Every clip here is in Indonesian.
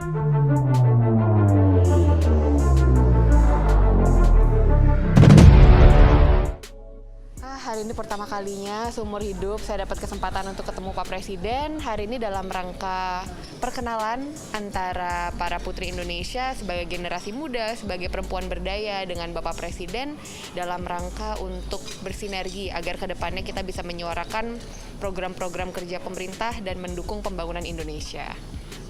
Hari ini pertama kalinya seumur hidup saya dapat kesempatan untuk ketemu Pak Presiden. Hari ini dalam rangka perkenalan antara para putri Indonesia sebagai generasi muda, sebagai perempuan berdaya dengan Bapak Presiden dalam rangka untuk bersinergi agar kedepannya kita bisa menyuarakan program-program kerja pemerintah dan mendukung pembangunan Indonesia.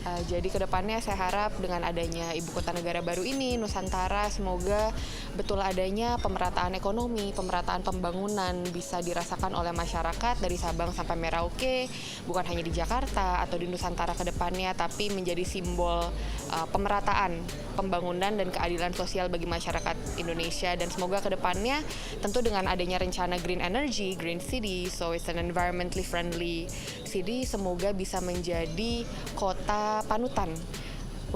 Jadi kedepannya saya harap dengan adanya Ibu Kota Negara baru ini, Nusantara, semoga betul adanya pemerataan ekonomi, pemerataan pembangunan bisa dirasakan oleh masyarakat dari Sabang sampai Merauke, bukan hanya di Jakarta atau di Nusantara kedepannya, tapi menjadi simbol pemerataan, pembangunan dan keadilan sosial bagi masyarakat Indonesia. Dan semoga kedepannya tentu dengan adanya rencana Green Energy, Green City, so it's an environmentally friendly city, semoga bisa menjadi kota panutan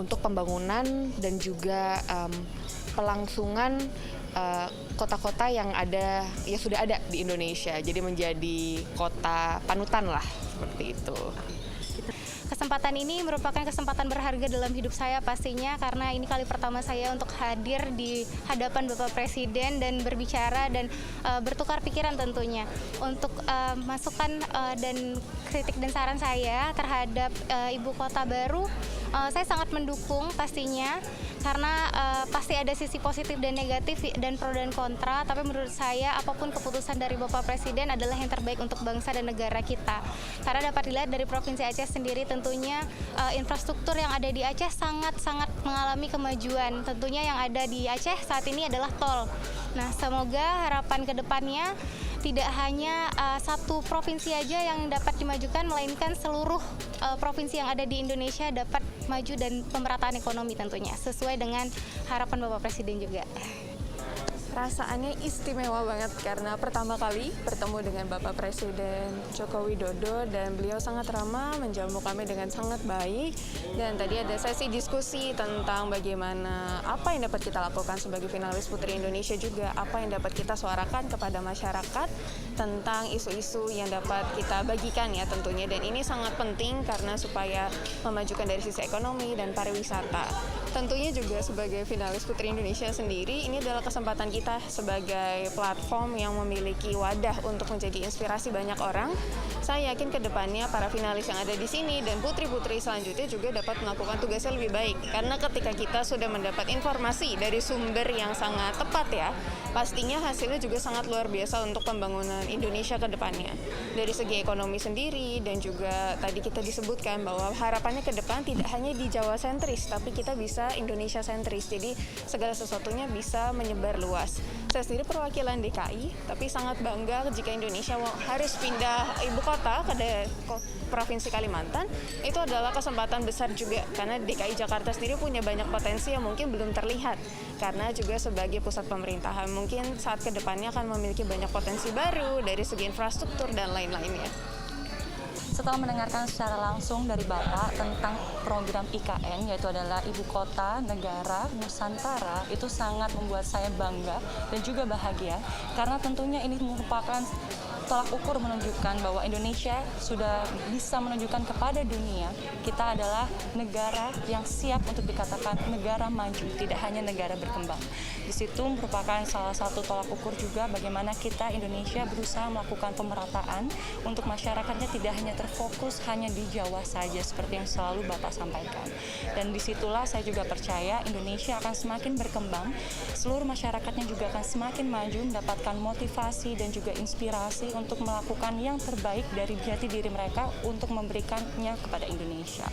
untuk pembangunan dan juga pelangsungan kota-kota yang ada ya sudah ada di Indonesia. Jadi menjadi kota panutan lah, seperti itu. Kesempatan ini merupakan kesempatan berharga dalam hidup saya pastinya, karena ini kali pertama saya untuk hadir di hadapan Bapak Presiden dan berbicara dan bertukar pikiran tentunya untuk masukan dan kritik dan saran saya terhadap ibu kota baru. Saya sangat mendukung pastinya, karena pasti ada sisi positif dan negatif dan pro dan kontra, tapi menurut saya apapun keputusan dari Bapak Presiden adalah yang terbaik untuk bangsa dan negara kita. Karena dapat dilihat dari Provinsi Aceh sendiri, tentunya infrastruktur yang ada di Aceh sangat-sangat mengalami kemajuan. Tentunya yang ada di Aceh saat ini adalah tol. Nah, semoga harapan kedepannya tidak hanya satu provinsi aja yang dapat dimajukan, melainkan seluruh provinsi yang ada di Indonesia dapat maju dan pemerataan ekonomi tentunya, sesuai dengan harapan Bapak Presiden juga. Perasaannya istimewa banget karena pertama kali bertemu dengan Bapak Presiden Joko Widodo dan beliau sangat ramah, menjamu kami dengan sangat baik. Dan tadi ada sesi diskusi tentang bagaimana apa yang dapat kita lakukan sebagai finalis Putri Indonesia, juga apa yang dapat kita suarakan kepada masyarakat tentang isu-isu yang dapat kita bagikan ya tentunya. Dan ini sangat penting karena supaya memajukan dari sisi ekonomi dan pariwisata. Tentunya juga sebagai finalis Putri Indonesia sendiri, ini adalah kesempatan kita sebagai platform yang memiliki wadah untuk menjadi inspirasi banyak orang. Saya yakin ke depannya para finalis yang ada di sini dan putri-putri selanjutnya juga dapat melakukan tugasnya lebih baik. Karena ketika kita sudah mendapat informasi dari sumber yang sangat tepat ya, pastinya hasilnya juga sangat luar biasa untuk pembangunan Indonesia ke depannya. Dari segi ekonomi sendiri dan juga tadi kita disebutkan bahwa harapannya ke depan tidak hanya di Jawa sentris, tapi kita bisa Indonesia sentris. Jadi segala sesuatunya bisa menyebar luas. Saya sendiri perwakilan DKI, tapi sangat bangga jika Indonesia harus pindah ibu kota ke Provinsi Kalimantan. Itu adalah kesempatan besar juga, karena DKI Jakarta sendiri punya banyak potensi yang mungkin belum terlihat. Karena juga sebagai pusat pemerintahan, mungkin saat kedepannya akan memiliki banyak potensi baru dari segi infrastruktur dan lain-lainnya. Setelah mendengarkan secara langsung dari Bapak tentang program IKN, yaitu adalah Ibu Kota Negara Nusantara, itu sangat membuat saya bangga dan juga bahagia, karena tentunya ini merupakan tolak ukur menunjukkan bahwa Indonesia sudah bisa menunjukkan kepada dunia kita adalah negara yang siap untuk dikatakan negara maju, tidak hanya negara berkembang. Di situ merupakan salah satu tolak ukur juga bagaimana kita Indonesia berusaha melakukan pemerataan untuk masyarakatnya tidak hanya terfokus hanya di Jawa saja seperti yang selalu Bapak sampaikan. Dan disitulah saya juga percaya Indonesia akan semakin berkembang, seluruh masyarakatnya juga akan semakin maju, mendapatkan motivasi dan juga inspirasi untuk melakukan yang terbaik dari jati diri mereka untuk memberikannya kepada Indonesia.